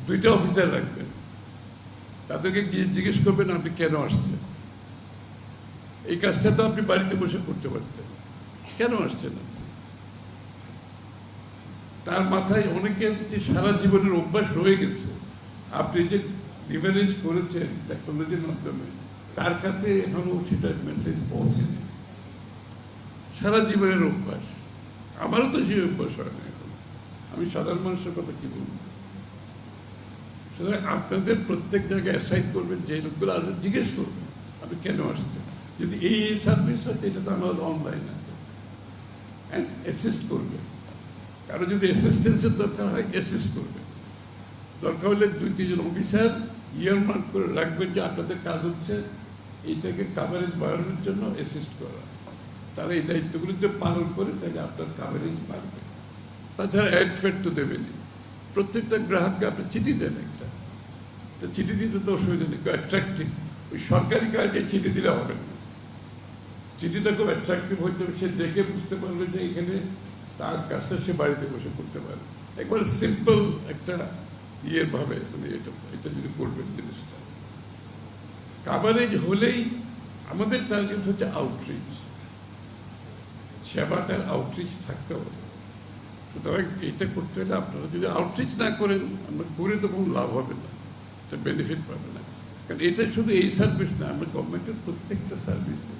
2টা অফিসার রাখবেন, তাদেরকে গিয়ে জিজ্ঞেস করবেন আপনি কেন আসছেন। এই কাজটা তো আপনি বাড়িতে বসে করতে পারতেন, কেন আসছেন আপনি? তার মাথায় অনেকের যে সারা জীবনের অভ্যাস রয়ে গেছে, আপনি যে লিভারেজ করেছেন টেকনোলজির মাধ্যমে, তার কাছে এখনো সেটার মেসেজ পৌঁছেনি। সারা জীবনের অভ্যাস, আমারও তো সেই অভ্যাস হয় না এখন। আমি সাধারণ মানুষের কথা কি বলবো? সুতরাং আপনাদের প্রত্যেক জায়গায় অ্যাসাইন করবেন, যে লোকগুলো আসলে জিজ্ঞেস করবেন আপনি কেন আসছেন। যদি এই সার্ভিস হয় এটা তো আমার অনলাইন আছে, অ্যাসিস্ট করবে। কারো যদি অ্যাসিস্ট্যান্সের দরকার হয় অ্যাসিস্ট করবে। দরকার হলে 2-3 জন অফিসার ইয়ারমার্ক করে রাখবেন যে আপনাদের কাজ হচ্ছে এইটাকে কাভারেজ বাড়ানোর জন্য অ্যাসিস্ট করা। তারা এই দায়িত্বগুলো যদি পালন করে তাহলে আপনার কাভারেজ বাড়বে। তাছাড়া অ্যাড ফেড তো দেবেনি। প্রত্যেকটা গ্রাহককে আপনি চিঠি দেন একটা, তা চিঠি দিতে তো অসুবিধা নেই, অ্যাট্রাকটিভ। ওই সরকারি কাজে চিঠি দিলে হবে না, চিঠিটা খুব অ্যাট্রাকটিভ হইতে হবে, সে দেখে বুঝতে পারবে যে এখানে তার কাজটা সে বাড়িতে বসে করতে পারে। একবার সিম্পল একটা ভাবে মানে এটা যদি করবেন জিনিসটা কাভারেজ হলেই। আমাদের টার্গেট হচ্ছে আউটরিচ, সেবাটার আউটরিচ থাকতে হবে। সুতরাং এইটা করতে হলে আপনারা যদি আউটরিচ না করেন, আমরা করে তো কোনো লাভ হবে না, এটা বেনিফিট পাবে না। কারণ এটা শুধু এই সার্ভিস না, আমরা গভর্নমেন্টের প্রত্যেকটা সার্ভিসে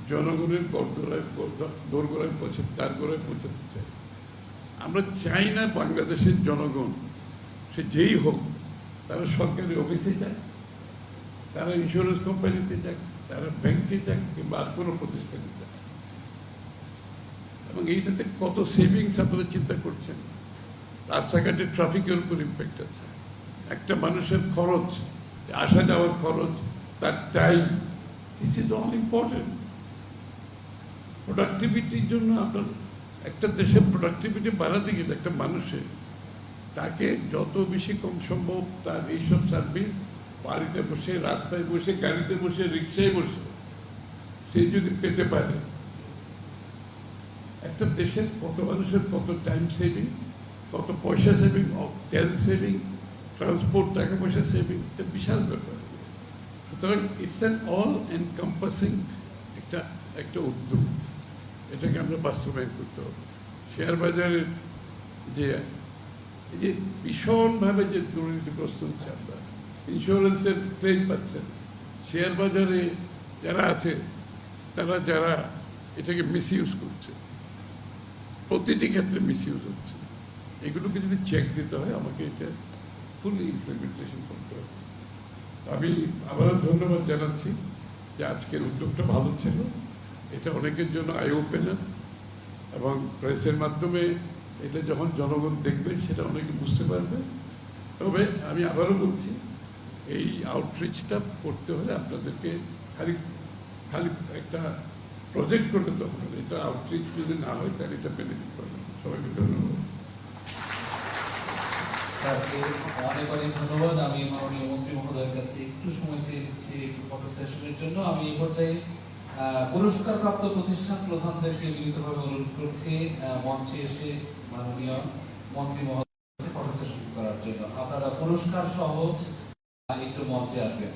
জনগণের দোরগোড়ায় তার গোড়ায় পৌঁছাতে চাই। আমরা চাই না বাংলাদেশের জনগণ সে যেই হোক, তারা সরকারি অফিসে যাক, তারা ইন্স্যুরেন্স কোম্পানিতে যাক, তারা ব্যাংকে যাক, কিংবা আর কোনো প্রতিষ্ঠানে যাক। এবং এইটাতে কত সেভিংস আপনারা চিন্তা করছেন। রাস্তাঘাটে ট্রাফিকের উপর ইম্প্যাক্ট আছে। একটা মানুষের খরচ, আসা যাওয়ার খরচ, তার time, this is all important. প্রোডাক্টিভিটির জন্য আপনার একটা দেশের প্রোডাক্টিভিটি বাড়াতে গেলে একটা মানুষের তাকে যত বেশি কম সম্ভব তার এইসব সার্ভিস বাড়িতে বসে, রাস্তায় বসে, গাড়িতে বসে, রিক্সায় বসে সে যদি পেতে পারে, একটা দেশের কত মানুষের কত টাইম সেভিং, কত পয়সা সেভিং, তেল সেভিং, ট্রান্সপোর্ট টাকা পয়সা সেভিং, এটা বিশাল ব্যাপার। সুতরাং ইটস অ্যান অল এনকম্পাসিং একটা উদ্যোগ, এটাকে আমরা বাস্তবায়ন করতে হবে। শেয়ার বাজারের যে এই যে ভীষণভাবে যে দুর্নীতিগ্রস্ত হচ্ছে, আমরা ইন্স্যুরেন্সের ক্লেম পাচ্ছেন, শেয়ার বাজারে যারা আছে যারা এটাকে মিসইউজ করছে, প্রতিটি ক্ষেত্রে মিসইউজ হচ্ছে। এগুলোকে যদি চেক দিতে হয়, আমাকে এটা ফুলি ইমপ্লিমেন্টেশন করতে হবে। আমি আবারও ধন্যবাদ জানাচ্ছি যে আজকের উদ্যোগটা ভালো ছিল। এটা অনেকের জন্য আই ওপেনার, এবং প্রেসের মাধ্যমে এটা যখন জনগণ দেখবে সেটা অনেকে বুঝতে পারবে। তবে আমি আবারও বলছি, এই আউটরিচটা করতে হলে আপনাদেরকে খালি একটা প্রজেক্ট করতে তো হবে। এটা আউটরিচ যদি না হয় তাহলে এটা বেনিফিট পাবে। সবাইকে ধন্যবাদ। অনেক অনেক ধন্যবাদ। আমি মাননীয় মন্ত্রী মহোদয়ের কাছে একটু সময় চেয়ে দিচ্ছি একটু ফটো সেশনের জন্য। আমি এই পর্যায়ে পুরস্কারপ্রাপ্ত প্রতিষ্ঠান প্রধানদেরকে বিনীতভাবে অনুরোধ করছি মঞ্চে এসে মাননীয় মন্ত্রী মহোদয়ের ফটো সেশন করার জন্য। আপনারা পুরস্কার সহ একটু মঞ্চে আসবেন।